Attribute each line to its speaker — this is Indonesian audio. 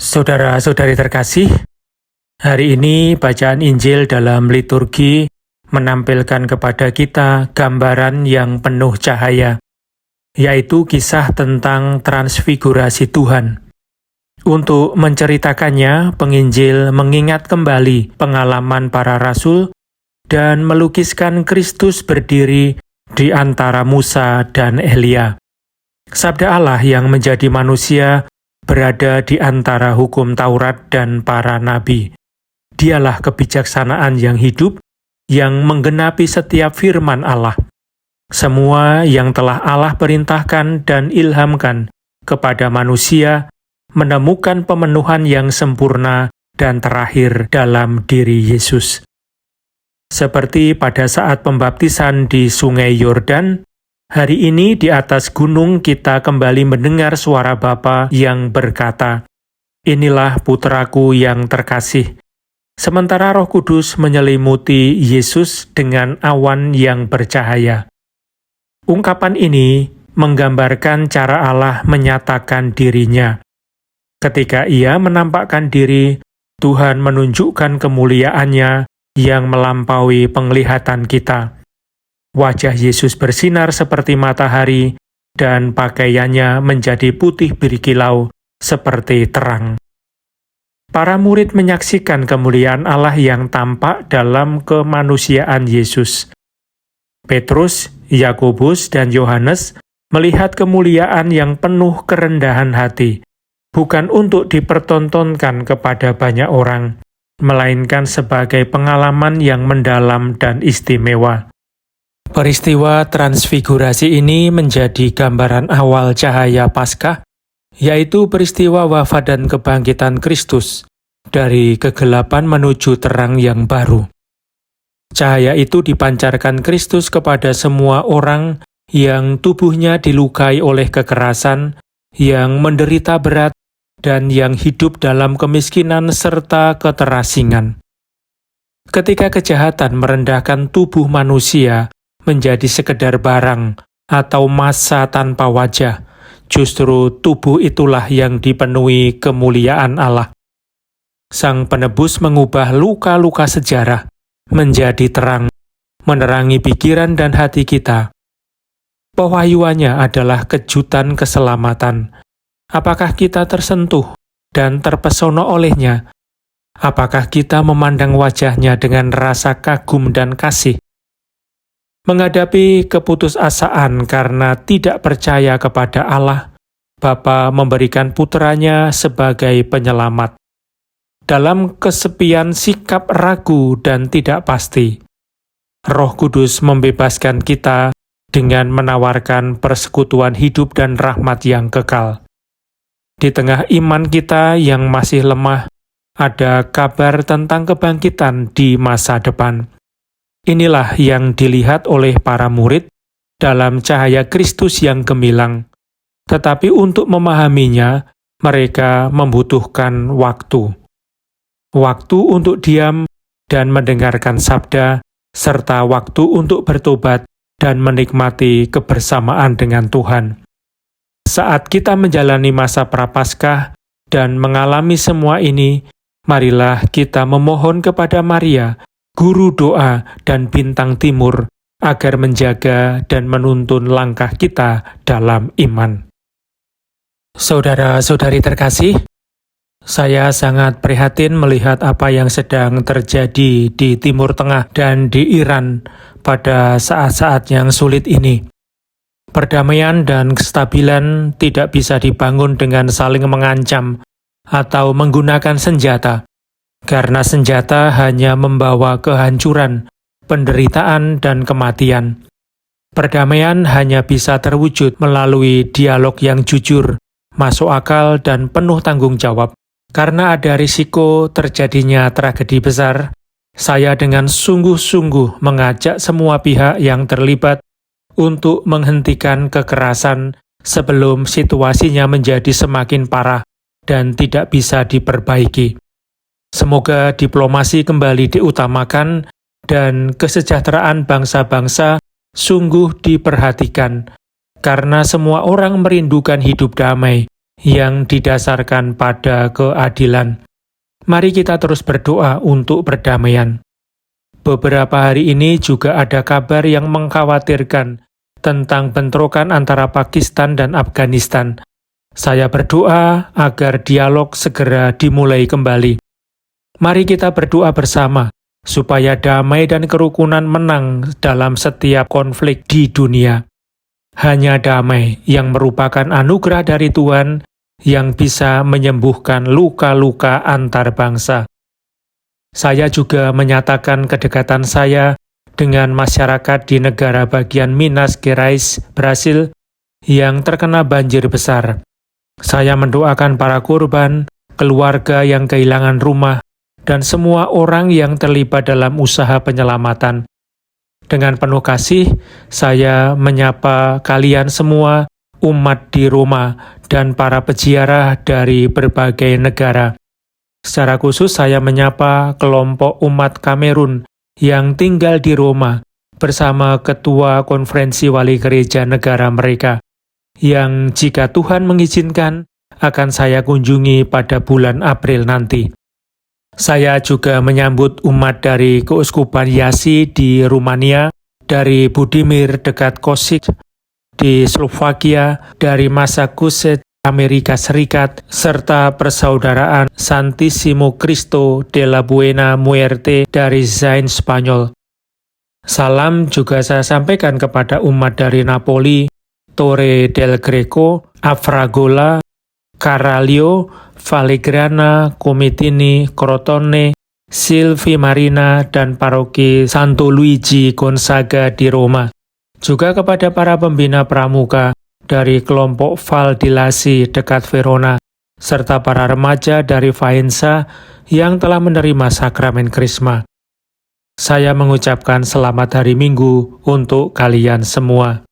Speaker 1: Saudara-saudari terkasih, hari ini bacaan Injil dalam liturgi menampilkan kepada kita gambaran yang penuh cahaya, yaitu kisah tentang transfigurasi Tuhan. Untuk menceritakannya, penginjil mengingat kembali pengalaman para rasul dan melukiskan Kristus berdiri di antara Musa dan Elia. Sabda Allah yang menjadi manusia berada di antara hukum Taurat dan para nabi. Dialah kebijaksanaan yang hidup, yang menggenapi setiap firman Allah. Semua yang telah Allah perintahkan dan ilhamkan kepada manusia menemukan pemenuhan yang sempurna dan terakhir dalam diri Yesus. Seperti pada saat pembaptisan di Sungai Yordan, hari ini di atas gunung kita kembali mendengar suara Bapa yang berkata, "Inilah putraku yang terkasih." Sementara Roh Kudus menyelimuti Yesus dengan awan yang bercahaya. Ungkapan ini menggambarkan cara Allah menyatakan dirinya. Ketika Ia menampakkan diri, Tuhan menunjukkan kemuliaannya yang melampaui penglihatan kita. Wajah Yesus bersinar seperti matahari, dan pakaiannya menjadi putih berkilau seperti terang. Para murid menyaksikan kemuliaan Allah yang tampak dalam kemanusiaan Yesus. Petrus, Yakobus, dan Yohanes melihat kemuliaan yang penuh kerendahan hati, bukan untuk dipertontonkan kepada banyak orang, melainkan sebagai pengalaman yang mendalam dan istimewa. Peristiwa transfigurasi ini menjadi gambaran awal cahaya Paskah, yaitu peristiwa wafat dan kebangkitan Kristus dari kegelapan menuju terang yang baru. Cahaya itu dipancarkan Kristus kepada semua orang yang tubuhnya dilukai oleh kekerasan, yang menderita berat, dan yang hidup dalam kemiskinan serta keterasingan. Ketika kejahatan merendahkan tubuh manusia menjadi sekedar barang atau massa tanpa wajah, justru tubuh itulah yang dipenuhi kemuliaan Allah. Sang Penebus mengubah luka-luka sejarah menjadi terang, menerangi pikiran dan hati kita. Pewahyuannya adalah kejutan keselamatan. Apakah kita tersentuh dan terpesona olehnya? Apakah kita memandang wajahnya dengan rasa kagum dan kasih? Menghadapi keputusasaan karena tidak percaya kepada Allah, Bapa memberikan putranya sebagai penyelamat. Dalam kesepian sikap ragu dan tidak pasti, Roh Kudus membebaskan kita dengan menawarkan persekutuan hidup dan rahmat yang kekal. Di tengah iman kita yang masih lemah, ada kabar tentang kebangkitan di masa depan. Inilah yang dilihat oleh para murid dalam cahaya Kristus yang gemilang. Tetapi untuk memahaminya, mereka membutuhkan waktu. Waktu untuk diam dan mendengarkan sabda, serta waktu untuk bertobat dan menikmati kebersamaan dengan Tuhan. Saat kita menjalani masa Prapaskah dan mengalami semua ini, marilah kita memohon kepada Maria, Guru doa dan bintang timur, agar menjaga dan menuntun langkah kita dalam iman. Saudara-saudari terkasih, saya sangat prihatin melihat apa yang sedang terjadi di Timur Tengah dan di Iran pada saat-saat yang sulit ini. Perdamaian dan kestabilan tidak bisa dibangun dengan saling mengancam atau menggunakan senjata. Karena senjata hanya membawa kehancuran, penderitaan, dan kematian. Perdamaian hanya bisa terwujud melalui dialog yang jujur, masuk akal, dan penuh tanggung jawab. Karena ada risiko terjadinya tragedi besar, saya dengan sungguh-sungguh mengajak semua pihak yang terlibat untuk menghentikan kekerasan sebelum situasinya menjadi semakin parah dan tidak bisa diperbaiki. Semoga diplomasi kembali diutamakan dan kesejahteraan bangsa-bangsa sungguh diperhatikan, karena semua orang merindukan hidup damai yang didasarkan pada keadilan. Mari kita terus berdoa untuk perdamaian. Beberapa hari ini juga ada kabar yang mengkhawatirkan tentang bentrokan antara Pakistan dan Afghanistan. Saya berdoa agar dialog segera dimulai kembali. Mari kita berdoa bersama supaya damai dan kerukunan menang dalam setiap konflik di dunia. Hanya damai yang merupakan anugerah dari Tuhan yang bisa menyembuhkan luka-luka antar bangsa. Saya juga menyatakan kedekatan saya dengan masyarakat di negara bagian Minas Gerais, Brasil, yang terkena banjir besar. Saya mendoakan para korban, keluarga yang kehilangan rumah, dan semua orang yang terlibat dalam usaha penyelamatan. Dengan penuh kasih, saya menyapa kalian semua, umat di Roma, dan para peziarah dari berbagai negara. Secara khusus saya menyapa kelompok umat Kamerun yang tinggal di Roma bersama Ketua Konferensi Wali Gereja negara mereka, yang jika Tuhan mengizinkan akan saya kunjungi pada bulan April nanti. Saya juga menyambut umat dari Keuskupan Yasi di Rumania, dari Budimir dekat Kosice di Slovakia, dari Massachusetts, Amerika Serikat, serta Persaudaraan Santísimo Cristo de la Buena Muerte dari Jaén, Spanyol. Salam juga saya sampaikan kepada umat dari Napoli, Torre del Greco, Afragola, Caralio, Vallegrana, Comitini, Crotone, Silvi Marina, dan paroki Santo Luigi Gonzaga di Roma. Juga kepada para pembina pramuka dari kelompok Val di Lasi dekat Verona, serta para remaja dari Faenza yang telah menerima sakramen Krisma. Saya mengucapkan selamat hari Minggu untuk kalian semua.